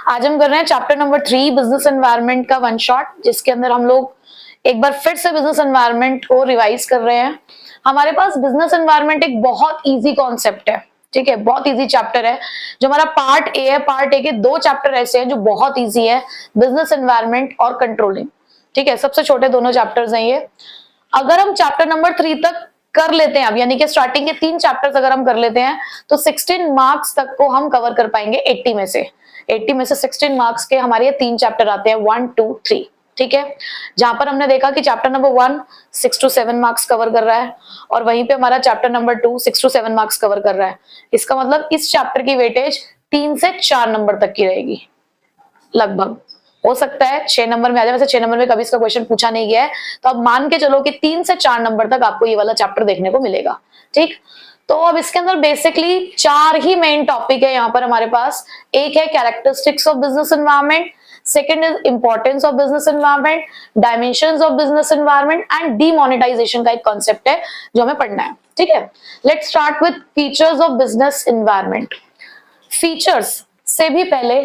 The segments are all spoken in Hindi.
आज हम कर रहे हैं चैप्टर नंबर 3 बिजनेस एनवायरनमेंट का वन शॉट, जिसके अंदर हम लोग एक बार फिर से बिजनेस एनवायरनमेंट को रिवाइज कर रहे हैं। हमारे पास बिजनेस एनवायरनमेंट एक बहुत इजी कॉन्सेप्ट है, ठीक है, बहुत इजी चैप्टर है। जो हमारा पार्ट ए है, पार्ट ए के 2 चैप्टर ऐसे हैं जो बहुत इजी है, बिजनेस एनवायरनमेंट और कंट्रोलिंग, ठीक है, सबसे छोटे दोनों चैप्टर्स हैं ये। अगर हम चैप्टर नंबर 3 तक कर लेते हैं अब, यानी कि स्टार्टिंग के 3 चैप्टर्स अगर हम कर लेते हैं तो 16 मार्क्स तक को हम कवर कर पाएंगे 80 में से। 80 में से 16 मार्क्स के हमारे ये 3 चैप्टर आते हैं, 1, 2, 3, ठीक है। जहां पर हमने देखा कि chapter number 1 6 to 7 marks cover कर रहा है और वहीं पे हमारा chapter number 2 6 to 7 marks cover कर रहा है। इसका मतलब इस चैप्टर की वेटेज 3 से 4 नंबर तक की रहेगी लगभग। हो सकता है 6 नंबर में आ जाए, वैसे 6 नंबर में कभी इसका क्वेश्चन पूछा नहीं गया है, तो अब मान के चलो कि 3 से 4 नंबर तक आपको ये वाला चैप्टर देखने को मिलेगा, ठीक। तो अब इसके अंदर बेसिकली 4 ही मेन टॉपिक है यहाँ पर हमारे पास। एक है characteristics of business environment, second is importance of business environment, dimensions of business environment and demonetization का एक कॉन्सेप्ट है जो हमें पढ़ना है, ठीक है। Let's start with features of business environment. Features से भी पहले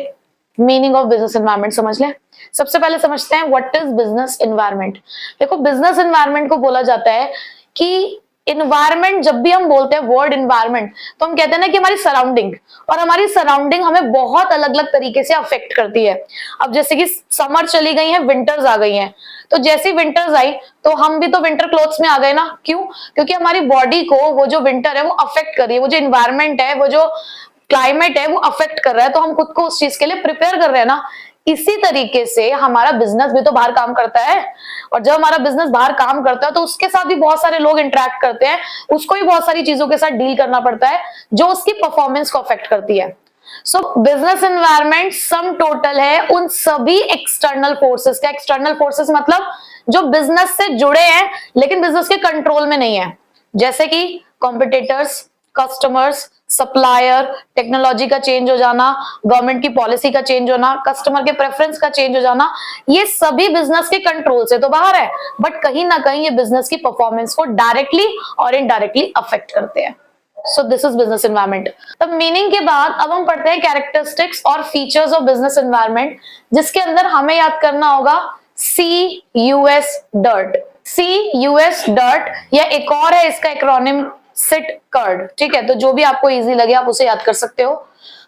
मीनिंग ऑफ बिजनेस एनवायरनमेंट समझ लें। सबसे पहले समझते हैं व्हाट इज बिजनेस एनवायरनमेंट। देखो, बिजनेस एनवायरनमेंट को बोला जाता है कि इन्वायरमेंट, जब भी हम बोलते हैं वर्ड इन्वायरमेंट, तो हम कहते हैं ना कि हमारी सराउंडिंग, और हमारी सराउंडिंग हमें बहुत अलग अलग तरीके से अफेक्ट करती है। अब जैसे कि समर चली गई है, विंटर्स आ गई हैं, तो जैसी विंटर्स आई तो हम भी तो विंटर क्लोथ्स में आ गए ना। क्यों? क्योंकि हमारी बॉडी को वो जो विंटर है वो अफेक्ट कर रही है, वो जो इन्वायरमेंट है, वो जो क्लाइमेट है वो अफेक्ट कर रहा है, तो हम खुद को उस चीज के लिए प्रिपेयर कर रहे हैं ना। इसी तरीके से हमारा बिजनेस भी तो बाहर काम करता है, और जब हमारा बिजनेस बाहर काम करता है तो उसके साथ भी बहुत सारे लोग इंटरेक्ट करते हैं, उसको भी बहुत सारी चीजों के साथ डील करना पड़ता है जो उसकी परफॉर्मेंस को अफेक्ट करती है। सो बिजनेस एनवायरनमेंट सम टोटल है उन सभी एक्सटर्नल फोर्सेस का। एक्सटर्नल फोर्सेस मतलब जो बिजनेस से जुड़े हैं लेकिन बिजनेस के कंट्रोल में नहीं है, जैसे कि कॉम्पिटिटर्स, कस्टमर्स, सप्लायर, टेक्नोलॉजी का चेंज हो जाना, गवर्नमेंट की पॉलिसी का चेंज होना, कस्टमर के प्रेफरेंस का चेंज हो जाना, ये सभी बिजनेस के कंट्रोल से तो बाहर है, बट कहीं ना कहीं ये बिजनेस की परफॉर्मेंस को डायरेक्टली और इनडायरेक्टली अफेक्ट करते हैं। So this is business environment. तब मीनिंग के बाद अब हम पढ़ते हैं कैरेक्टरिस्टिक्स और फीचर्स ऑफ बिजनेस एनवायरनमेंट, जिसके अंदर हमें याद करना होगा CUS DIRT। CUS DIRT या एक और है इसका एक्रोनिम सिट कर्ड, ठीक है। तो जो भी आपको इजी लगे आप उसे याद कर सकते हो।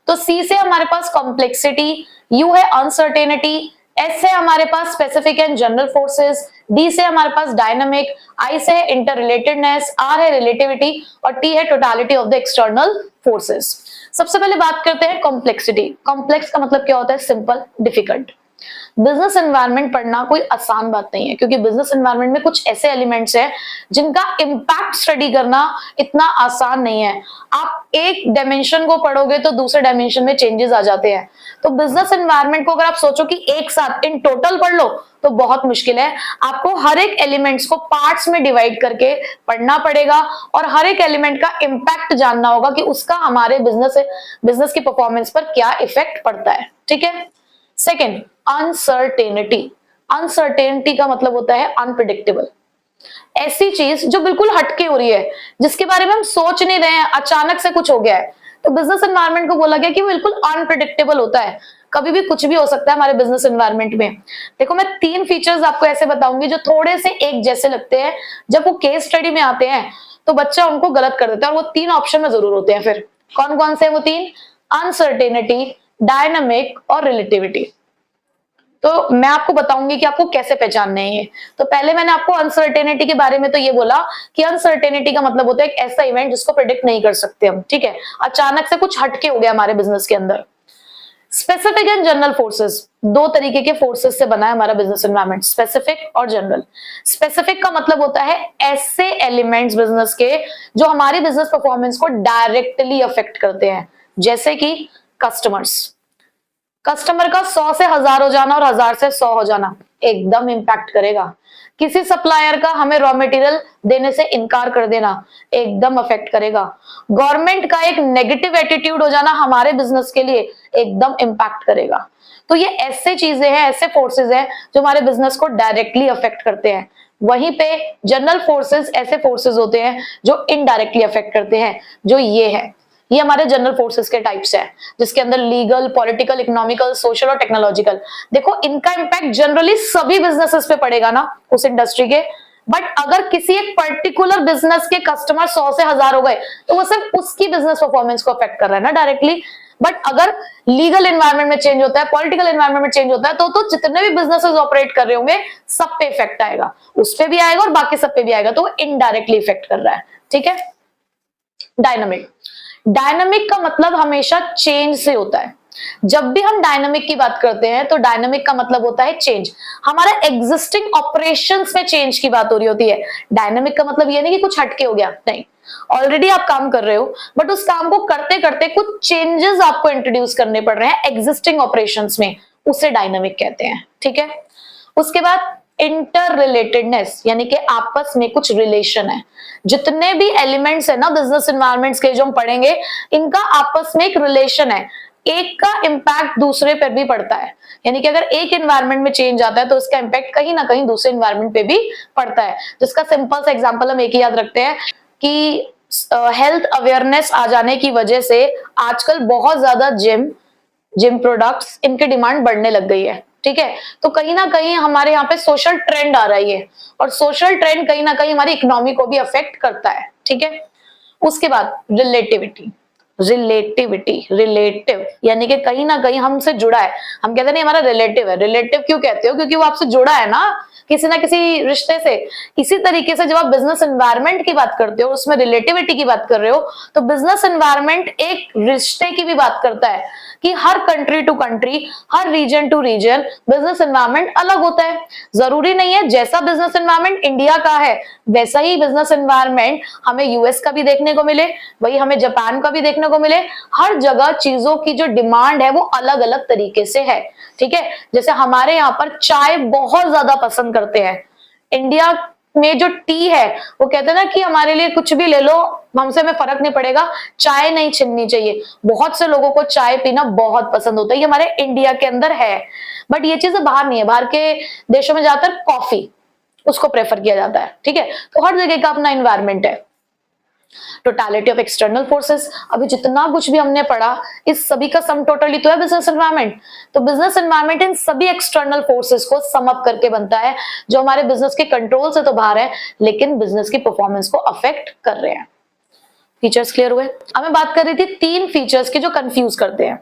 तो C से हमारे पास कॉम्प्लेक्सिटी, U है अनसर्टेनिटी, S से हमारे पास specific and general forces, D से हमारे पास डायनामिक, I से है इंटररिलेटेडनेस, R है रिलेटिविटी और T है totality of the external forces. सबसे पहले बात करते हैं कॉम्प्लेक्सिटी। कॉम्प्लेक्स का मतलब क्या होता है? Simple, difficult. बिजनेस एनवायरनमेंट पढ़ना कोई आसान बात नहीं है, क्योंकि बिजनेस एनवायरनमेंट में कुछ ऐसे एलिमेंट्स हैं जिनका इंपैक्ट स्टडी करना इतना आसान नहीं है। आप एक डायमेंशन को पढ़ोगे तो दूसरे डायमेंशन में चेंजेस आ जाते हैं। तो बिजनेस एनवायरनमेंट को अगर आप सोचो कि एक साथ इन टोटल पढ़ लो तो बहुत मुश्किल है। आपको हर एक एलिमेंट्स को पार्ट्स में डिवाइड करके पढ़ना पड़ेगा और हर एक एलिमेंट का इंपैक्ट जानना होगा कि उसका हमारे बिजनेस की परफॉर्मेंस पर क्या इफेक्ट पड़ता है, ठीक है। Second, uncertainty. अनसर्टेनिटी का मतलब होता है अनप्रिडिक्टेबल, ऐसी चीज जो बिल्कुल हटके हो रही है, जिसके बारे में हम सोच नहीं रहे हैं, अचानक से कुछ हो गया है। तो बिजनेस एनवायरनमेंट को बोला गया कि बिल्कुल अनप्रिडिक्टेबल होता है, कभी भी कुछ भी हो सकता है हमारे बिजनेस एनवायरनमेंट में। देखो, मैं 3 फीचर्स आपको ऐसे बताऊंगी जो थोड़े से एक जैसे लगते हैं, जब वो केस स्टडी में आते हैं तो बच्चा उनको गलत कर देता है, और वो 3 ऑप्शन में जरूर होते हैं। फिर कौन कौन से वो 3? अनसर्टेनिटी, डायनामिक और रिलेटिविटी। तो मैं आपको बताऊंगी कि आपको कैसे पहचानने हैं ये। तो पहले मैंने आपको अनसर्टेनिटी के बारे में तो ये बोला कि अनसर्टेनिटी का मतलब होता है एक ऐसा इवेंट जिसको प्रेडिक्ट नहीं कर सकते हम, ठीक है। अचानक से कुछ हटके हो गया हमारे बिजनेस के अंदर। स्पेसिफिक एंड जनरल फोर्सेस, 2 तरीके के फोर्सेस से बना है हमारा बिजनेस एनवायरनमेंट, स्पेसिफिक और जनरल। स्पेसिफिक का मतलब होता है ऐसे एलिमेंट्स बिजनेस के जो हमारी बिजनेस परफॉर्मेंस को डायरेक्टली अफेक्ट करते हैं, जैसे कि कस्टमर्स। कस्टमर का 100 से 1000 हो जाना और 1000 से 100 हो जाना एकदम इंपैक्ट करेगा। किसी सप्लायर का हमें रॉ मटेरियल देने से इनकार कर देना एकदम अफेक्ट करेगा। गवर्नमेंट का एक नेगेटिव एटीट्यूड हो जाना हमारे बिजनेस के लिए एकदम इंपैक्ट करेगा। तो ये ऐसे चीजें हैं, ऐसे फोर्सेस हैं जो हमारे बिजनेस को डायरेक्टली अफेक्ट करते हैं। वहीं पे जनरल फोर्सेस ऐसे फोर्सेस होते हैं जो इनडायरेक्टली अफेक्ट करते हैं, जो ये है। ये हमारे जनरल फोर्सेस के टाइप्स है, जिसके अंदर लीगल, पॉलिटिकल, इकोनॉमिकल, सोशल और टेक्नोलॉजिकल। देखो इनका इम्पैक्ट जनरली सभी बिजनेसेस पे पड़ेगा ना उस इंडस्ट्री के, बट अगर किसी एक पर्टिकुलर बिजनेस के कस्टमर 100 से 1000 हो गए तो वो सिर्फ उसकी बिजनेस परफॉर्मेंस को अफेक्ट कर रहा है ना डायरेक्टली। बट अगर लीगल एनवायरनमेंट में चेंज होता है, पॉलिटिकल एनवायरनमेंट में चेंज होता है, तो जितने भी बिजनेसेस ऑपरेट कर रहे होंगे सब पे इफेक्ट आएगा, उस पे भी आएगा और बाकी सब पे भी आएगा, तो इनडायरेक्टली इफेक्ट कर रहा है। ठीक है। डायनामिक, डायनामिक का मतलब हमेशा चेंज से होता है। जब भी हम डायनामिक की बात करते हैं तो डायनामिक का मतलब होता है चेंज, हमारे एग्जिस्टिंग ऑपरेशंस में चेंज की बात हो रही होती है। डायनामिक का मतलब ये नहीं कि कुछ हटके हो गया, नहीं, ऑलरेडी आप काम कर रहे हो बट उस काम को करते करते कुछ चेंजेस आपको इंट्रोड्यूस करने पड़ रहे हैं एग्जिस्टिंग ऑपरेशंस में, उसे डायनामिक कहते हैं। ठीक है। उसके बाद इंटर रिलेटेडनेस, यानी कि आपस में कुछ रिलेशन है। जितने भी एलिमेंट्स है ना बिजनेस एनवायरनमेंट्स के जो हम पढ़ेंगे, इनका आपस में एक रिलेशन है, एक का इंपैक्ट दूसरे पर भी पड़ता है। यानी कि अगर एक एनवायरनमेंट में चेंज आता है तो उसका इंपैक्ट कहीं ना कहीं दूसरे एनवायरनमेंट पे भी पड़ता है। जिसका सिंपल सा एग्जांपल हम एक ही याद रखते हैं कि हेल्थ अवेयरनेस आ जाने की वजह से आजकल बहुत ज्यादा जिम प्रोडक्ट्स इनकी डिमांड बढ़ने लग गई है। ठीक है। तो कहीं ना कहीं हमारे यहाँ पे सोशल ट्रेंड आ रही है और सोशल ट्रेंड कहीं ना कहीं हमारी इकोनॉमी को भी अफेक्ट करता है। ठीक है। उसके बाद रिलेटिविटी, रिलेटिव यानी कि कहीं ना कहीं हमसे जुड़ा है। हम कहते नहीं हमारा रिलेटिव है, रिलेटिव क्यों कहते हो? क्योंकि वो आपसे जुड़ा है ना किसी ना किसी रिश्ते से। इसी तरीके से जब आप बिजनेस एनवायरनमेंट की बात करते हो, उसमें रिलेटिविटी की बात कर रहे हो, तो बिजनेस एनवायरनमेंट एक रिश्ते की भी बात करता है कि हर कंट्री टू कंट्री, हर region to region business environment अलग होता है। जरूरी नहीं है जैसा बिजनेस एनवायरनमेंट इंडिया का है वैसा ही बिजनेस एनवायरनमेंट हमें यूएस का भी देखने को मिले, वही हमें जापान का भी देखने को मिले। हर जगह चीजों की जो डिमांड है वो अलग अलग तरीके से है। ठीक है। जैसे हमारे यहाँ पर चाय बहुत ज्यादा पसंद करते हैं, इंडिया में जो टी है वो कहते हैं ना कि हमारे लिए कुछ भी ले लो, हमसे हमें फर्क नहीं पड़ेगा, चाय नहीं छिननी चाहिए। बहुत से लोगों को चाय पीना बहुत पसंद होता है, ये हमारे इंडिया के अंदर है, बट ये चीजें बाहर नहीं है। बाहर के देशों में ज्यादातर कॉफी उसको प्रेफर किया जाता है। ठीक है। तो हर जगह का अपना एनवायरनमेंट है। टोटलिटी ऑफ एक्सटर्नल फोर्सेस, अभी जितना कुछ भी हमने पढ़ा इस सभी का सम टोटली तो है बिजनेस एनवायरनमेंट। तो बिजनेस एनवायरनमेंट इन सभी एक्सटर्नल फोर्सेस को सम अप करके बनता है, जो हमारे बिजनेस के कंट्रोल से तो बाहर है लेकिन बिजनेस की परफॉर्मेंस को अफेक्ट कर रहे हैं। फीचर्स क्लियर हुए? अब मैं बात कर रही थी 3 फीचर्स की जो कंफ्यूज करते हैं।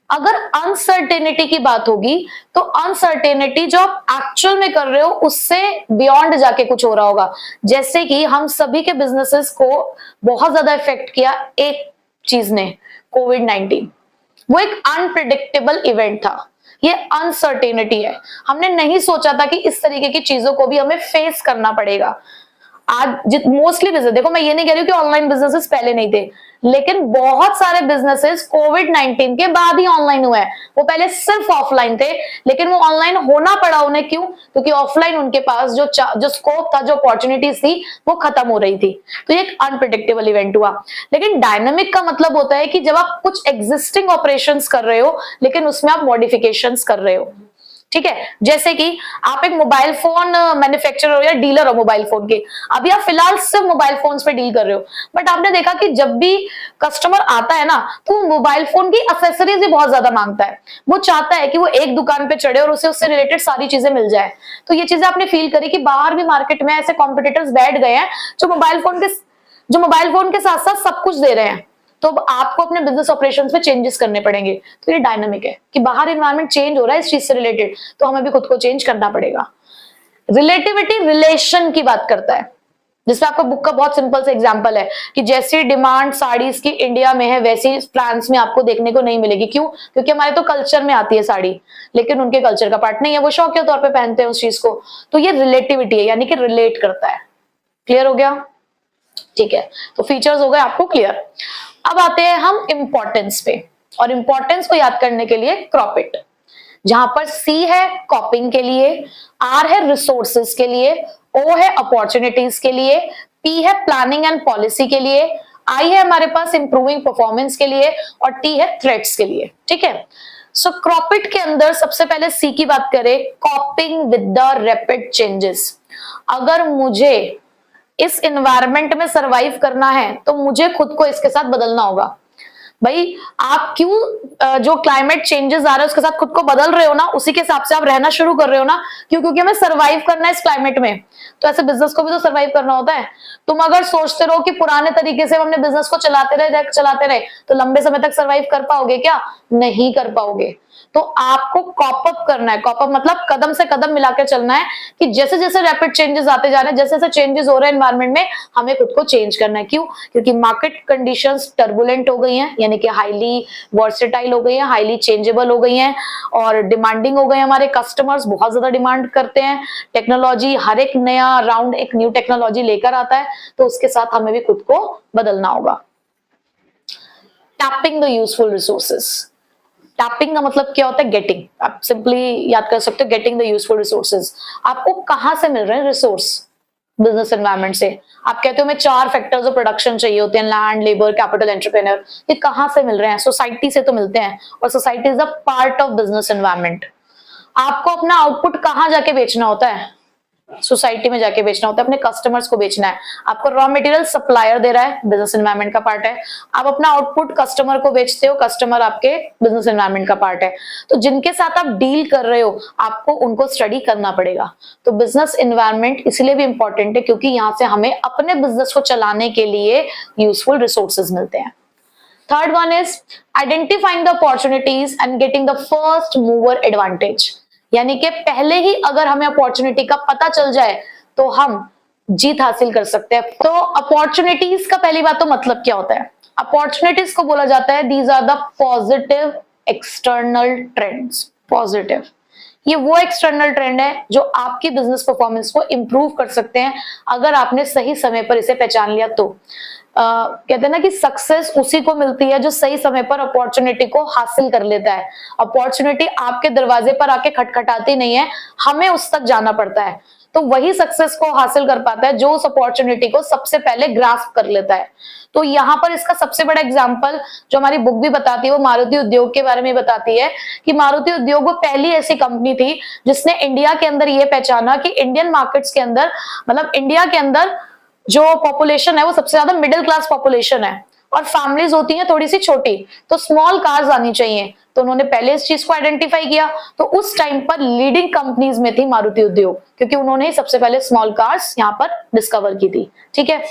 अगर अनसर्टेनिटी की बात होगी तो अनसर्टेनिटी जो आप एक्चुअल में कर रहे हो उससे बियॉन्ड जाके कुछ हो रहा होगा। जैसे कि हम सभी के बिजनेसेस को बहुत ज्यादा इफेक्ट किया एक चीज ने, कोविड-19। वो एक अनप्रिडिक्टेबल इवेंट था, ये अनसर्टेनिटी है। हमने नहीं सोचा था कि इस तरीके की चीजों को भी हमें फेस करना पड़ेगा। आज मोस्टली बिजनेस, देखो मैं ये नहीं कह रही हूँ कि ऑनलाइन बिजनेसेस पहले नहीं थे, लेकिन बहुत सारे बिजनेसेस कोविड-19 के बाद ही ऑनलाइन हुए हैं। वो पहले सिर्फ ऑफलाइन थे लेकिन वो ऑनलाइन होना पड़ा उन्हें, क्यों? क्योंकि ऑफलाइन उनके पास जो स्कोप था, जो अपॉर्चुनिटीज थी वो खत्म हो रही थी। तो ये एक अनप्रिडिक्टेबल इवेंट हुआ। लेकिन डायनामिक का मतलब होता है कि जब आप कुछ एग्जिस्टिंग ऑपरेशंस कर रहे हो लेकिन उसमें आप मॉडिफिकेशंस कर रहे हो। ठीक है। जैसे कि आप एक मोबाइल फोन मैन्युफैक्चरर हो या डीलर हो मोबाइल फोन के, अभी आप फिलहाल सिर्फ मोबाइल फोन्स पे डील कर रहे हो, बट आपने देखा कि जब भी कस्टमर आता है ना तो मोबाइल फोन की एक्सेसरीज भी बहुत ज्यादा मांगता है। वो चाहता है कि वो एक दुकान पे चढ़े और उसे उससे रिलेटेड सारी चीजें मिल जाए। तो ये चीजें आपने फील करी कि बाहर भी मार्केट में ऐसे कॉम्पिटिटर्स बैठ गए हैं जो मोबाइल फोन के साथ साथ सब कुछ दे रहे हैं। तो आपको अपने बिजनेस ऑपरेशंस में चेंजेस करने पड़ेंगे। तो ये डायनामिक है कि बाहर एनवायरनमेंट चेंज हो रहा है इस चीज से रिलेटेड, तो हमें भी खुद को चेंज करना पड़ेगा। रिलेटिविटी रिलेशन की बात करता है, जिसमें आपका बुक का बहुत सिंपल सा एग्जांपल है कि जैसी डिमांड साड़ीज की इंडिया में है वैसी फ्रांस में आपको देखने को नहीं मिलेगी। क्यों? क्योंकि हमारे तो कल्चर में आती है साड़ी, लेकिन उनके कल्चर का पार्ट नहीं है, वो शौक के तौर पर पहनते हैं उस चीज को। तो ये रिलेटिविटी है, यानी कि रिलेट करता है। क्लियर हो गया? ठीक है। तो फीचर्स हो गए आपको क्लियर। अब आते हैं हम इंपॉर्टेंस पे, और इंपॉर्टेंस को याद करने के लिए क्रॉपिट, जहां पर सी है कॉपिंग के लिए, आर है रिसोर्सेस के लिए, ओ है अपॉर्चुनिटीज के लिए, पी है प्लानिंग एंड पॉलिसी के लिए, आई है हमारे पास इंप्रूविंग परफॉर्मेंस के लिए, और टी है थ्रेट्स के लिए। ठीक है। सो क्रॉपिट के अंदर सबसे पहले सी की बात करें, कॉपिंग विद द रैपिड चेंजेस। अगर मुझे इस एनवायरनमेंट में सरवाइव करना है तो मुझे खुद को इसके साथ बदलना होगा। भाई आप क्यों जो क्लाइमेट चेंजेस आ रहे हैं उसके साथ खुद को बदल रहे हो ना, उसी के हिसाब से आप रहना शुरू कर रहे हो ना। क्यों? क्योंकि हमें सरवाइव करना है इस क्लाइमेट में, तो ऐसे बिजनेस को भी तो सरवाइव करना होता है। तुम अगर सोचते रहो कि पुराने तरीके से हम अपने बिजनेस को चलाते रहे तो लंबे समय तक सरवाइव कर पाओगे क्या? नहीं कर पाओगे। तो आपको कॉप अप करना है। कॉप अप मतलब कदम से कदम मिलाकर चलना है कि जैसे जैसे रैपिड चेंजेस आते जा रहे हैं, जैसे जैसे चेंजेस हो रहे हैं एनवायरनमेंट में, हमें खुद को चेंज करना है। क्यों? क्योंकि मार्केट कंडीशंस टर्बुलेंट हो गई हैं, यानी कि हाईली वर्सेटाइल हो गई हैं, हाईली चेंजेबल हो गई हैं और डिमांडिंग हो गए। हमारे कस्टमर्स बहुत ज्यादा डिमांड करते हैं। टेक्नोलॉजी, हर एक नया राउंड एक न्यू टेक्नोलॉजी लेकर आता है, तो उसके साथ हमें भी खुद को बदलना होगा। Tapping the useful resources. Tapping का मतलब क्या होता है? गेटिंग। आप सिंपली याद कर सकते हो, गेटिंग द यूजफुल रिसोर्सेज। आपको कहां से मिल रहे हैं रिसोर्स? बिजनेस एनवायरनमेंट से। आप कहते हो मैं 4 फैक्टर्स ऑफ प्रोडक्शन चाहिए होते हैं, लैंड, लेबर, कैपिटल, एंटरप्रेन्योर। ये कहां से मिल रहे हैं? सोसाइटी से तो मिलते हैं, और society is a part of business environment. आपको अपना आउटपुट कहां जाके बेचना होता है? सोसाइटी में जाके बेचना होता है, अपने कस्टमर्स को बेचना है। आपको रॉ मटेरियल सप्लायर दे रहा है, बिजनेस एनवायरनमेंट का पार्ट है। आप अपना आउटपुट कस्टमर को बेचते हो, कस्टमर आपके बिजनेस एनवायरनमेंट का पार्ट है। तो जिनके साथ आप डील कर रहे हो, आपको उनको स्टडी करना पड़ेगा। तो बिजनेस एनवायरनमेंट इसलिए भी इंपॉर्टेंट है क्योंकि यहां से हमें अपने बिजनेस को चलाने के लिए यूजफुल रिसोर्सेज मिलते हैं। Third one is identifying the opportunities and getting the first mover advantage. यानी कि पहले ही अगर हमें अपॉर्चुनिटी का पता चल जाए तो हम जीत हासिल कर सकते हैं। तो अपॉर्चुनिटीज का पहली बात तो मतलब क्या होता है? अपॉर्चुनिटीज को बोला जाता है these are the positive external trends. Positive, ये वो एक्सटर्नल ट्रेंड है जो आपकी बिजनेस परफॉर्मेंस को इंप्रूव कर सकते हैं अगर आपने सही समय पर इसे पहचान लिया तो। कहते हैं ना कि सक्सेस उसी को मिलती है जो सही समय पर अपॉर्चुनिटी को हासिल कर लेता है। अपॉर्चुनिटी आपके दरवाजे पर आके खटखटाती नहीं है, हमें उस तक जाना पड़ता है। तो वही सक्सेस को हासिल कर पाता है जो उस अपॉर्चुनिटी को सबसे पहले ग्रास्प कर लेता है। तो यहाँ पर इसका सबसे बड़ा एग्जांपल जो हमारी बुक भी बताती है वो मारुति उद्योग के बारे में बताती है कि मारुति उद्योग वो पहली ऐसी कंपनी थी जिसने इंडिया के अंदर ये पहचाना कि इंडियन मार्केट्स के अंदर, मतलब इंडिया के अंदर जो पॉपुलेशन है वो सबसे ज्यादा मिडिल क्लास पॉपुलेशन है और फैमिलीज होती हैं थोड़ी सी छोटी, तो स्मॉल कार्स आनी चाहिए। तो उन्होंने पहले इस चीज को आइडेंटिफाई किया। तो उस टाइम पर लीडिंग कंपनीज में थी मारुति उद्योग, क्योंकि उन्होंने ही सबसे पहले स्मॉल कार्स यहाँ पर डिस्कवर की थी। ठीक है,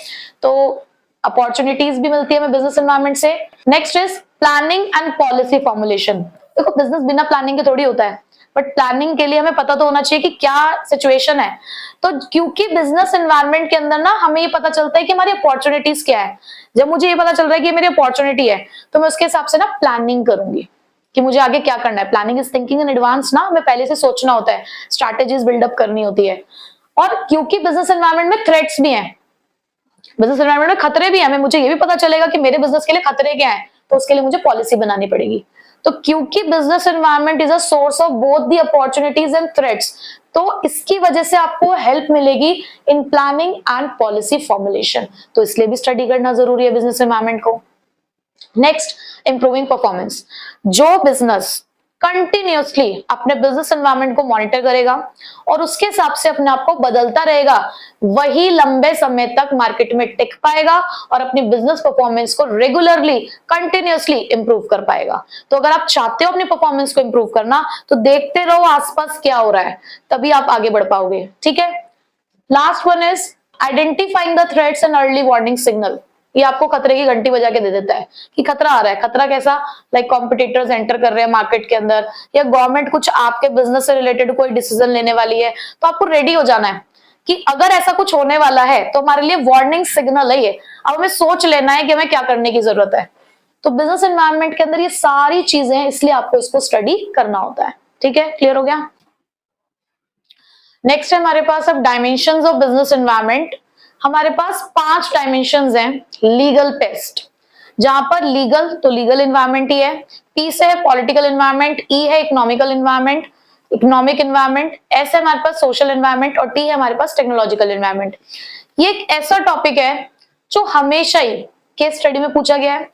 तो अपॉर्चुनिटीज भी मिलती है हमें बिजनेस एनवायरनमेंट से। Next is planning and policy formulation. देखो बिजनेस बिना प्लानिंग के थोड़ी होता है, बट प्लानिंग के लिए हमें पता तो होना चाहिए कि क्या सिचुएशन है। तो क्योंकि बिजनेस एनवायरनमेंट के अंदर ना हमें ये पता चलता है कि हमारी अपॉर्चुनिटीज क्या है। जब मुझे ये पता चल रहा है कि मेरी अपॉर्चुनिटी है तो मैं उसके हिसाब से ना प्लानिंग करूंगी कि मुझे आगे क्या करना है। Planning is thinking in advance ना, हमें पहले से सोचना होता है, स्ट्रैटेजीज बिल्डअप करनी होती है। और क्योंकि बिजनेस एनवायरनमेंट में थ्रेट्स भी हैं, बिजनेस एनवायरनमेंट में खतरे भी हैं, मुझे ये भी पता चलेगा कि मेरे बिजनेस के लिए खतरे क्या है, तो उसके लिए मुझे पॉलिसी बनानी पड़ेगी। तो क्योंकि business environment is a source of both the opportunities and threats, तो इसकी वजह से आपको हेल्प मिलेगी in planning and policy formulation. तो इसलिए भी स्टडी करना जरूरी है बिजनेस एनवायरनमेंट को। Next, improving performance. जो बिजनेस कंटिन्यूअसली अपने बिजनेस एनवायरनमेंट को मॉनिटर करेगा और उसके हिसाब से अपने आप को बदलता रहेगा, वही लंबे समय तक मार्केट में टिक पाएगा और अपनी बिजनेस परफॉर्मेंस को रेगुलरली कंटिन्यूअसली इंप्रूव कर पाएगा। तो अगर आप चाहते हो अपनी परफॉर्मेंस को इंप्रूव करना, तो देखते रहो आसपास क्या हो रहा है, तभी आप आगे बढ़ पाओगे। ठीक है, last one is identifying the threats and early warning signal. ये आपको खतरे की घंटी बजा के दे देता है कि खतरा आ रहा है। खतरा कैसा? लाइक कॉम्पिटिटर्स एंटर कर रहे हैं मार्केट के अंदर, या गवर्नमेंट कुछ आपके बिजनेस से रिलेटेड कोई डिसीजन लेने वाली है, तो आपको रेडी हो जाना है कि अगर ऐसा कुछ होने वाला है तो हमारे लिए वार्निंग सिग्नल है ये। अब हमें सोच लेना है कि हमें क्या करने की जरूरत है। तो बिजनेस एनवायरनमेंट के अंदर ये सारी चीजें हैं, इसलिए आपको इसको स्टडी करना होता है। ठीक है, क्लियर हो गया? नेक्स्ट है हमारे पास अब डायमेंशंस ऑफ बिजनेस एनवायरनमेंट। हमारे पास 5 डायमेंशंस हैं। लीगल पेस्ट, जहां पर लीगल तो लीगल एनवायरनमेंट ही है, पी से है पॉलिटिकल एनवायरनमेंट, ई है economical environment, economic environment, S है हमारे पास सोशल एनवायरनमेंट और टी है हमारे पास टेक्नोलॉजिकल एनवायरनमेंट। ये एक ऐसा टॉपिक है जो हमेशा ही केस स्टडी में पूछा गया है।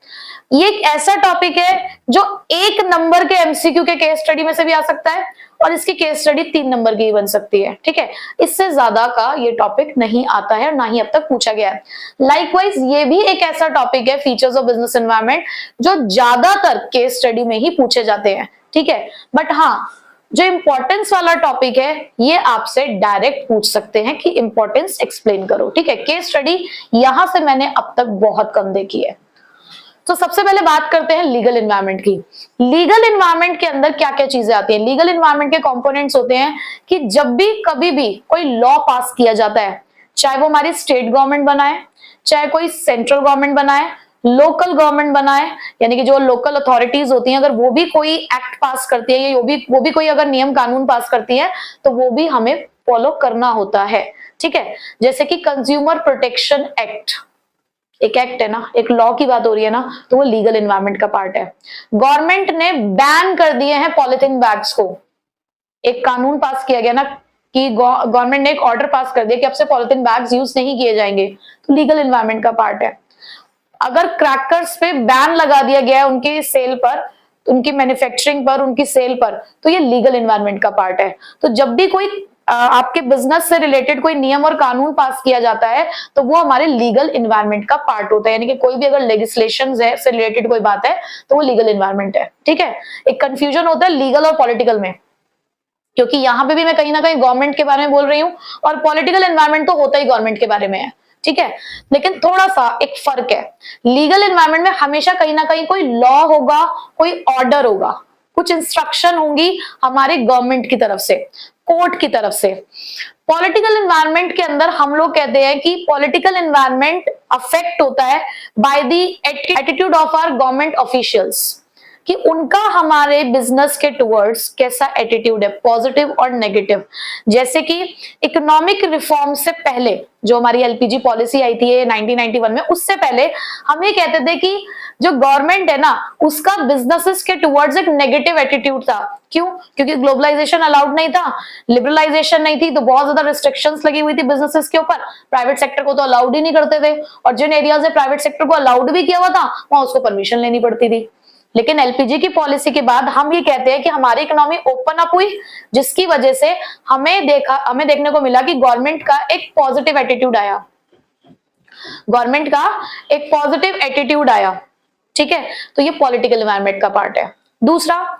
ये एक ऐसा टॉपिक है जो 1 नंबर के एमसीक्यू के केस स्टडी में से भी आ सकता है और इसकी केस स्टडी 3 नंबर की बन सकती है, ठीक है। इससे ज्यादा का ये टॉपिक नहीं आता है और ना ही अब तक पूछा गया है। लाइकवाइज ये भी एक ऐसा टॉपिक है, फीचर्स ऑफ बिजनेस एनवायरनमेंट, जो ज्यादातर केस स्टडी में ही पूछे जाते हैं, ठीक है। बट हाँ, जो इंपॉर्टेंस वाला टॉपिक है ये आपसे डायरेक्ट पूछ सकते हैं कि इंपॉर्टेंस एक्सप्लेन करो, ठीक है। केस स्टडी यहां से मैंने अब तक बहुत कम देखी है। तो सबसे पहले बात करते हैं लीगल एनवायरनमेंट की। लीगल एनवायरनमेंट के अंदर क्या क्या चीजें आती हैं? लीगल एनवायरनमेंट के कंपोनेंट्स होते हैं कि जब भी कभी भी कोई लॉ पास किया जाता है, चाहे वो हमारी स्टेट गवर्नमेंट बनाए, चाहे कोई सेंट्रल गवर्नमेंट बनाए, लोकल गवर्नमेंट बनाए, यानी कि जो लोकल अथॉरिटीज होती हैं, अगर वो भी कोई एक्ट पास करती है या वो भी कोई अगर नियम कानून पास करती है तो वो भी हमें फॉलो करना होता है, ठीक है। जैसे कि कंज्यूमर प्रोटेक्शन एक्ट, एक एक्ट है ना, एक लॉ की बात हो रही है ना, तो वो लीगल एनवायरनमेंट का पार्ट है। गवर्नमेंट ने बैन कर दिए हैं पॉलिथीन बैग्स को, एक कानून पास किया गया ना कि गवर्नमेंट ने एक ऑर्डर पास कर दिया कि अब से पॉलिथीन बैग्स यूज नहीं किए जाएंगे, तो लीगल एनवायरनमेंट का पार्ट है। अगर क्रैकर्स पे बैन लगा दिया गया है उनकी सेल पर, उनकी मैन्युफैक्चरिंग पर, उनकी सेल पर, तो ये लीगल एनवायरनमेंट का पार्ट है। तो जब भी कोई आपके बिजनेस से रिलेटेड कोई नियम और कानून पास किया जाता है तो वो हमारे लीगल एनवायरनमेंट का पार्ट होता है, यानी कि कोई भी अगर लेजिस्लेशन से रिलेटेड कोई बात है तो वो लीगल एनवायरनमेंट है, ठीक है। एक कंफ्यूजन होता है लीगल और पॉलिटिकल में, क्योंकि यहां पे भी मैं कहीं ना कहीं गवर्नमेंट के बारे में बोल रही हूँ और पॉलिटिकल एनवायरनमेंट तो होता ही गवर्नमेंट के बारे में है, ठीक है। लेकिन थोड़ा सा एक फर्क है, लीगल एनवायरनमेंट में हमेशा कहीं ना कहीं कोई लॉ होगा, कोई ऑर्डर होगा, कुछ इंस्ट्रक्शन होंगी हमारे गवर्नमेंट की तरफ से, कोर्ट की तरफ से। पॉलिटिकल एनवायरनमेंट के अंदर हम लोग कहते हैं कि पॉलिटिकल एनवायरनमेंट अफेक्ट होता है by the attitude of our government officials, कि उनका हमारे बिजनेस के टुवर्ड्स कैसा एटीट्यूड है, पॉजिटिव और नेगेटिव। जैसे कि इकोनॉमिक रिफॉर्म से पहले जो हमारी एलपीजी पॉलिसी आई थी 1991 में, उससे पहले हम ये कहते थे कि जो गवर्नमेंट है ना उसका बिजनेसेस के टुवर्ड्स एक नेगेटिव एटीट्यूड था। क्यों? क्योंकि ग्लोबलाइजेशन अलाउड नहीं था, लिबरलाइजेशन नहीं थी, तो बहुत ज्यादा रिस्ट्रिक्शंस लगी हुई थी बिजनेसेस के ऊपर, प्राइवेट सेक्टर को तो अलाउड ही नहीं करते थे, और जिन एरियाज में प्राइवेट सेक्टर को अलाउड भी किया हुआ था वहां उसको परमिशन लेनी पड़ती थी। लेकिन एलपीजी की पॉलिसी के बाद हम ये कहते हैं कि हमारी इकोनॉमी ओपन अप हुई, जिसकी वजह से हमें देखने को मिला कि गवर्नमेंट का एक पॉजिटिव एटीट्यूड आया, गवर्नमेंट का एक पॉजिटिव एटीट्यूड आया, ठीक है। तो ये पॉलिटिकल एनवायरनमेंट का पार्ट है। दूसरा,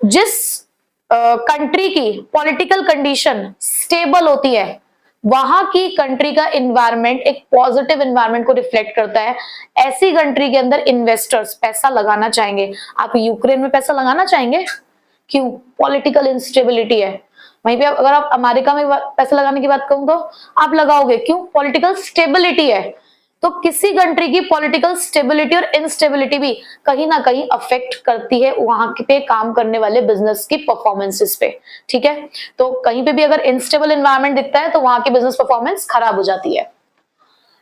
जिस कंट्री की पॉलिटिकल कंडीशन स्टेबल होती है वहां की कंट्री का एनवायरनमेंट एक पॉजिटिव एनवायरनमेंट को रिफ्लेक्ट करता है। ऐसी कंट्री के अंदर इन्वेस्टर्स पैसा लगाना चाहेंगे। आप यूक्रेन में पैसा लगाना चाहेंगे? क्यों? पॉलिटिकल इंस्टेबिलिटी है। वहीं पे अगर आप अमेरिका में पैसा लगाने की बात कहूं तो आप लगाओगे, क्यों? पॉलिटिकल स्टेबिलिटी है। तो किसी कंट्री की पॉलिटिकल स्टेबिलिटी और इनस्टेबिलिटी भी कहीं ना कहीं अफेक्ट करती है वहां पे काम करने वाले बिजनेस की परफॉर्मेंसेस पे, ठीक है। तो कहीं पे भी अगर इनस्टेबल एनवायरनमेंट दिखता है तो वहां की बिजनेस परफॉर्मेंस खराब हो जाती है।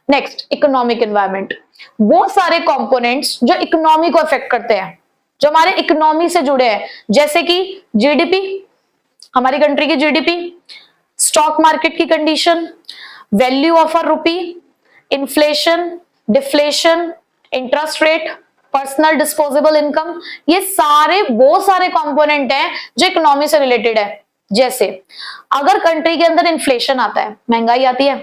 Next, economic environment. वो सारे कंपोनेंट्स जो इकोनॉमी को अफेक्ट करते हैं, जो हमारे इकोनॉमी से जुड़े हैं, जैसे कि जीडीपी, हमारी कंट्री की जीडीपी, स्टॉक मार्केट की condition, value of a rupee, inflation, deflation, interest rate, personal disposable income, ये सारे वो सारे कंपोनेंट हैं जो इकोनॉमी से रिलेटेड है। जैसे अगर कंट्री के अंदर इन्फ्लेशन आता है, महंगाई आती है,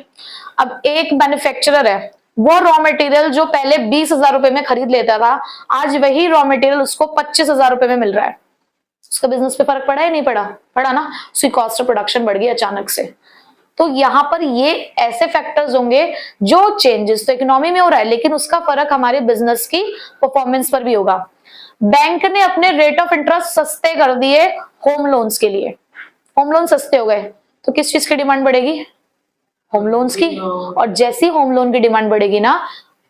अब एक मैन्युफैक्चरर है, वो रॉ मटेरियल जो पहले 20,000 रुपए में खरीद लेता था, आज वही रॉ मटेरियल उसको 25,000 रुपए में मिल रहा है। उसका बिजनेस पे फर्क पड़ा या नहीं पड़ा? पड़ा ना, उसकी कॉस्ट ऑफ प्रोडक्शन बढ़ गई अचानक से। तो यहाँ पर ये ऐसे फैक्टर्स होंगे जो चेंजेस तो इकोनॉमी में हो रहा है लेकिन उसका फर्क हमारे बिजनेस की परफॉर्मेंस पर भी होगा। बैंक ने अपने रेट ऑफ इंटरेस्ट सस्ते कर दिए होम लोन्स के लिए, होम लोन सस्ते हो गए तो किस चीज की डिमांड बढ़ेगी? होम लोन्स की। और जैसी होम लोन की डिमांड बढ़ेगी ना,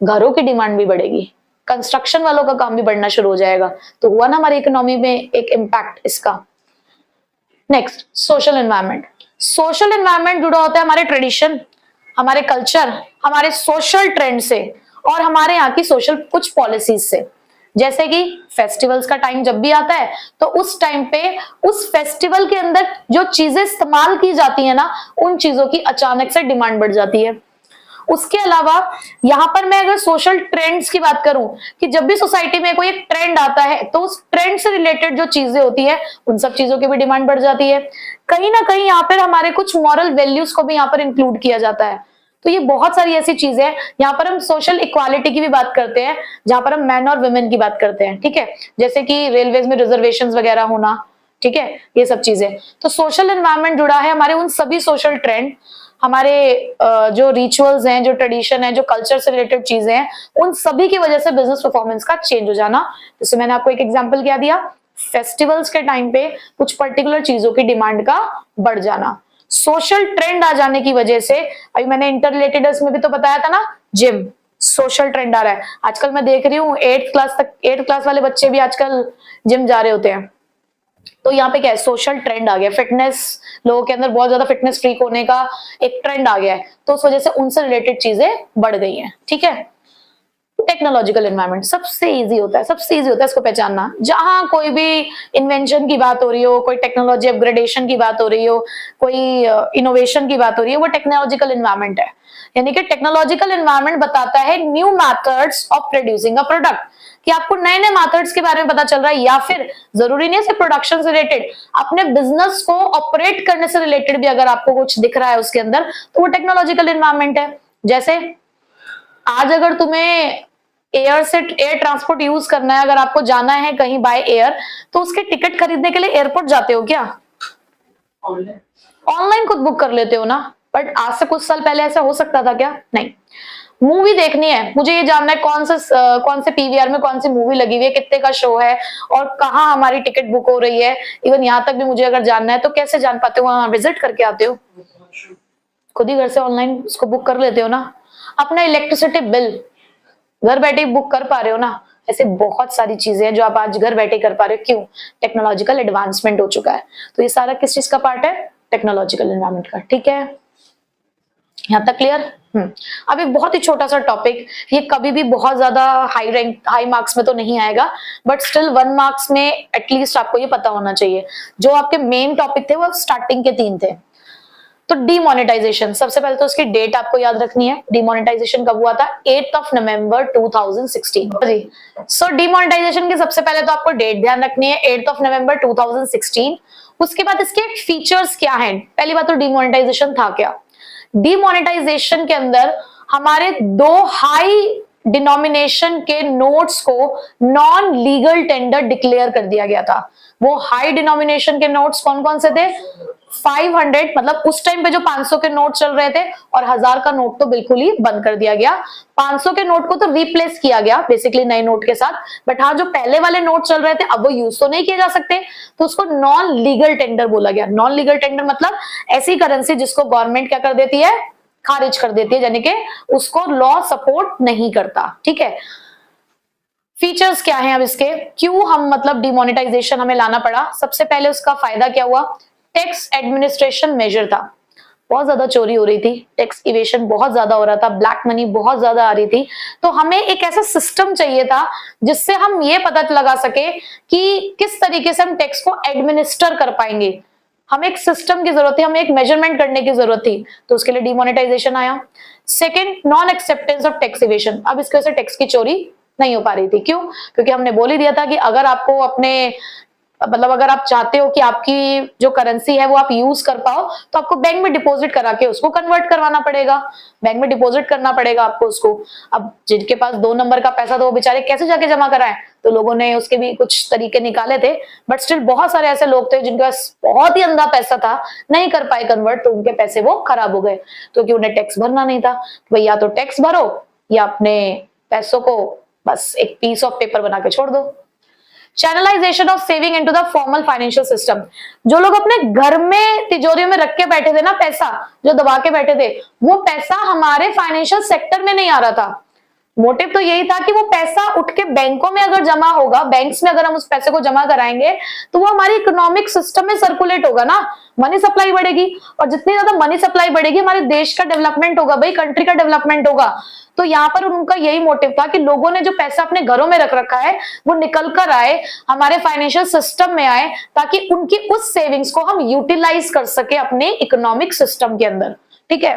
घरों की डिमांड भी बढ़ेगी, कंस्ट्रक्शन वालों का काम भी बढ़ना शुरू हो जाएगा। तो हुआ ना हमारी इकोनॉमी में एक इम्पैक्ट इसका। Next, social environment. Social environment जुड़ा होता है हमारे ट्रेडिशन, हमारे कल्चर, हमारे सोशल ट्रेंड से और हमारे यहाँ की सोशल कुछ पॉलिसीज से। जैसे कि फेस्टिवल्स का टाइम जब भी आता है तो उस टाइम पे उस फेस्टिवल के अंदर जो चीजें इस्तेमाल की जाती है ना, उन चीजों की अचानक से डिमांड बढ़ जाती है। उसके अलावा यहाँ पर मैं अगर सोशल ट्रेंड्स की बात करूं कि जब भी सोसाइटी में कोई एक ट्रेंड आता है तो उस ट्रेंड से रिलेटेड जो चीजें होती है उन सब चीजों की भी डिमांड बढ़ जाती है। कहीं ना कहीं यहाँ पर हमारे कुछ मॉरल वैल्यूज को भी यहाँ पर इंक्लूड किया जाता है। तो ये बहुत सारी ऐसी चीजें हैं। यहाँ पर हम सोशल इक्वालिटी की भी बात करते हैं, जहां पर हम मैन और वुमेन की बात करते हैं, ठीक है, जैसे कि रेलवेज में रिजर्वेशंस वगैरह होना, ठीक है, ये सब चीजें। तो सोशल एनवायरनमेंट जुड़ा है हमारे उन सभी सोशल ट्रेंड, हमारे जो रिचुअल्स हैं, जो ट्रेडिशन है, जो कल्चर से रिलेटेड चीजें हैं, उन सभी की वजह से बिजनेस परफॉर्मेंस का चेंज हो जाना। जैसे मैंने आपको एक एग्जांपल क्या दिया, फेस्टिवल्स के टाइम पे कुछ पर्टिकुलर चीजों की डिमांड का बढ़ जाना, सोशल ट्रेंड आ जाने की वजह से। अभी मैंने इंटर रिलेटेड में भी तो बताया था ना, जिम सोशल ट्रेंड आ रहा है आजकल। मैं देख रही हूँ 8th क्लास वाले बच्चे भी आजकल जिम जा रहे होते हैं। तो यहाँ पे क्या है, सोशल ट्रेंड आ गया, फिटनेस, लोगों के अंदर बहुत ज्यादा फिटनेस फ्रीक होने का एक ट्रेंड आ गया है, तो उस वजह से उनसे रिलेटेड चीजें बढ़ गई हैं, ठीक है। टेक्नोलॉजिकल एनवायरनमेंट सबसे इजी होता है, सबसे इजी होता है इसको पहचानना। जहां कोई भी इन्वेंशन की बात हो रही हो, कोई टेक्नोलॉजी अपग्रेडेशन की बात हो रही हो, कोई इनोवेशन की बात हो रही है, वो टेक्नोलॉजिकल एनवायरनमेंट है। यानी कि टेक्नोलॉजिकल एनवायरनमेंट बताता है new methods of producing a product, कि आपको नए नए मेथड्स के बारे में पता चल रहा है, या फिर जरूरी नहीं है सिर्फ प्रोडक्शन से रिलेटेड, अपने बिजनेस को ऑपरेट करने से रिलेटेड भी अगर आपको कुछ दिख रहा है उसके अंदर, तो वो टेक्नोलॉजिकल एनवायरनमेंट है। जैसे आज अगर तुम्हें एयर ट्रांसपोर्ट यूज करना है, अगर आपको जाना है कहीं बाय एयर, तो उसके टिकट खरीदने के लिए एयरपोर्ट जाते हो क्या? ऑनलाइन खुद बुक कर लेते हो ना। बट आज से कुछ साल पहले ऐसा हो सकता था क्या? नहीं। मूवी देखनी है, मुझे ये जानना है कौन से पीवीआर में कौन सी मूवी लगी हुई है, कितने का शो है और कहाँ हमारी टिकट बुक हो रही है, इवन यहाँ तक भी मुझे अगर जानना है तो कैसे जान पाते हो? वहां विजिट करके आते हो, खुद ही घर से ऑनलाइन उसको बुक कर लेते हो ना। अपना इलेक्ट्रिसिटी बिल घर बैठे बुक कर पा रहे हो ना। ऐसे बहुत सारी चीजें हैं जो आप आज घर बैठे कर पा रहे हो, क्यों? टेक्नोलॉजिकल एडवांसमेंट हो चुका है। तो ये सारा किस चीज का पार्ट है? टेक्नोलॉजिकल एनवायरनमेंट का, ठीक है, यहां तक क्लियर? अब एक बहुत ही छोटा सा टॉपिक, ये कभी भी बहुत ज्यादा हाई मार्क्स में तो नहीं आएगा, बट स्टिल 1 मार्क्स में एटलीस्ट आपको ये पता होना चाहिए। जो आपके मेन टॉपिक थे वो स्टार्टिंग के 3 थे। तो डीमोनेटाइजेशन, सबसे पहले तो उसकी डेट आपको याद रखनी है। डीमोनेटाइजेशन कब हुआ था? 8 नवंबर 2016 जी। सो डीमोनेटाइजेशन के सबसे पहले तो आपको डेट ध्यान रखनी है, 8 नवंबर 2016। उसके बाद इसके फीचर्स क्या हैं? पहली बात तो डीमोनेटाइजेशन था क्या? डीमोनेटाइजेशन के अंदर हमारे 2 हाई डिनोमिनेशन के नोट्स को नॉन लीगल टेंडर डिक्लेयर कर दिया गया था। वो हाई डिनोमिनेशन के नोट्स कौन कौन से थे? 500, मतलब उस टाइम पे जो 500 के नोट चल रहे थे, और 1000 का नोट तो बिल्कुल ही बंद कर दिया गया। 500 के नोट को तो रिप्लेस किया गया बेसिकली नए नोट के साथ, बट हाँ जो पहले वाले नोट चल रहे थे अब वो यूज तो नहीं किए जा सकते, तो उसको नॉन लीगल टेंडर बोला गया। नॉन लीगल टेंडर मतलब ऐसी करेंसी जिसको गवर्नमेंट क्या कर देती है? खारिज कर देती है, यानी कि उसको लॉ सपोर्ट नहीं करता, ठीक है। फीचर्स क्या हैं अब इसके, क्यों हम मतलब डिमोनेटाइजेशन हमें लाना पड़ा? सबसे पहले उसका फायदा क्या हुआ? टैक्स एडमिनिस्ट्रेशन मेजर था। बहुत ज्यादा चोरी हो रही थी, टैक्स इवेशन बहुत ज्यादा हो रहा था, ब्लैक मनी बहुत ज्यादा आ रही थी, तो हमें एक ऐसा सिस्टम चाहिए था जिससे हम ये पता लगा सके कि किस तरीके से हम टैक्स को एडमिनिस्टर कर पाएंगे। हमें एक सिस्टम की जरूरत थी, हमें एक मेजरमेंट करने की जरूरत थी, तो उसके लिए डिमोनेटाइजेशन आया। Second, non acceptance of tax evasion. अब इसकी वजह से टैक्स की चोरी नहीं हो पा रही थी, क्यों? क्योंकि हमने बोल ही दिया था कि अगर आपको अपने मतलब अगर आप चाहते हो कि आपकी जो करेंसी है वो आप यूज कर पाओ, तो आपको बैंक में डिपॉजिट करा के उसको कन्वर्ट करवाना पड़ेगा, बैंक में डिपॉजिट करना पड़ेगा आपको उसको। अब जिनके पास 2 नंबर का पैसा, तो वो बेचारे कैसे जाके जमा कराएं? तो लोगों ने उसके भी कुछ तरीके निकाले थे, बट स्टिल बहुत सारे ऐसे लोग थे जिनके पास बहुत ही अंधा पैसा था, नहीं कर पाए कन्वर्ट, तो उनके पैसे वो खराब हो गए, क्योंकि उन्हें टैक्स भरना नहीं था। भाई या तो टैक्स भरो या अपने पैसों को बस एक पीस ऑफ पेपर बना के छोड़ दो। Channelisation of saving into the formal financial system. जो लोग अपने घर में तिजोरियों में रख के बैठे थे ना, पैसा जो दबा के बैठे थे, वो पैसा हमारे फाइनेंशियल सेक्टर में नहीं आ रहा था। मोटिव तो यही था कि वो पैसा उठ के बैंकों में अगर जमा होगा, बैंक्स में अगर हम उस पैसे को जमा कराएंगे, तो वो हमारी इकोनॉमिक सिस्टम में सर्कुलेट होगा ना, मनी सप्लाई बढ़ेगी, और जितनी ज्यादा मनी सप्लाई बढ़ेगी हमारे देश का डेवलपमेंट होगा, भाई कंट्री का डेवलपमेंट होगा। तो यहाँ पर उनका यही मोटिव था कि लोगों ने जो पैसा अपने घरों में रख रखा है वो निकल कर आए, हमारे फाइनेंशियल सिस्टम में आए, ताकि उनकी उस सेविंग्स को हम यूटिलाइज कर सके अपने इकोनॉमिक सिस्टम के अंदर, ठीक है।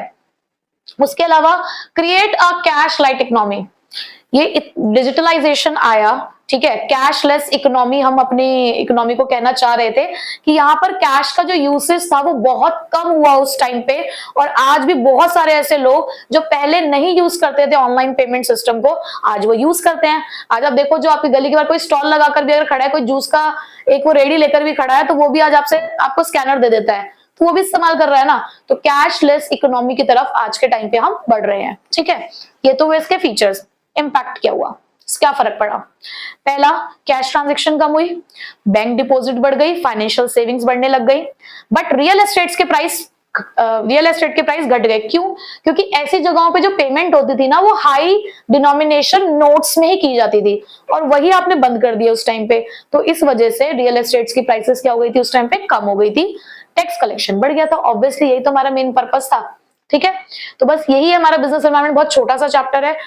उसके अलावा create a cash light economy, ये डिजिटलाइजेशन आया, ठीक है, कैशलेस इकोनॉमी हम अपनी इकोनॉमी को कहना चाह रहे थे कि यहाँ पर कैश का जो यूसेज था वो बहुत कम हुआ उस टाइम पे, और आज भी बहुत सारे ऐसे लोग जो पहले नहीं यूज करते थे ऑनलाइन पेमेंट सिस्टम को, आज वो यूज करते हैं। आज आप देखो, जो आपकी गली के बाहर कोई स्टॉल लगाकर भी अगर खड़ा है, कोई जूस का एक वो रेडी लेकर भी खड़ा है, तो वो भी आज आपसे आपको स्कैनर दे देता है, तो वो भी इस्तेमाल कर रहा है ना। तो कैशलेस इकोनॉमी की तरफ आज के टाइम पे हम बढ़ रहे हैं, ठीक है। ये तो हुए इसके फीचर्स। इम्पैक्ट क्या हुआ, क्या फर्क पड़ा? पहला, कैश ट्रांजैक्शन कम हुई, बैंक डिपॉजिट बढ़ गई, फाइनेंशियल सेविंग्स बढ़ने लग गई, बट रियल एस्टेट के प्राइस घट गए। क्यों? क्योंकि ऐसी जगहों पे जो पेमेंट होती थी ना, वो हाई डिनोमिनेशन नोट्स में ही की जाती थी, और वही आपने बंद कर दिया उस टाइम पे। तो इस वजह से रियल एस्टेट्स की प्राइसेस क्या हो गई थी उस टाइम पे? कम हो गई थी। टैक्स कलेक्शन बढ़ गया था, ऑब्वियसली यही तो हमारा मेन पर्पस था, ठीक है। तो बस यही है हमारा बिजनेस एनवायरनमेंट, बहुत छोटा सा चैप्टर है।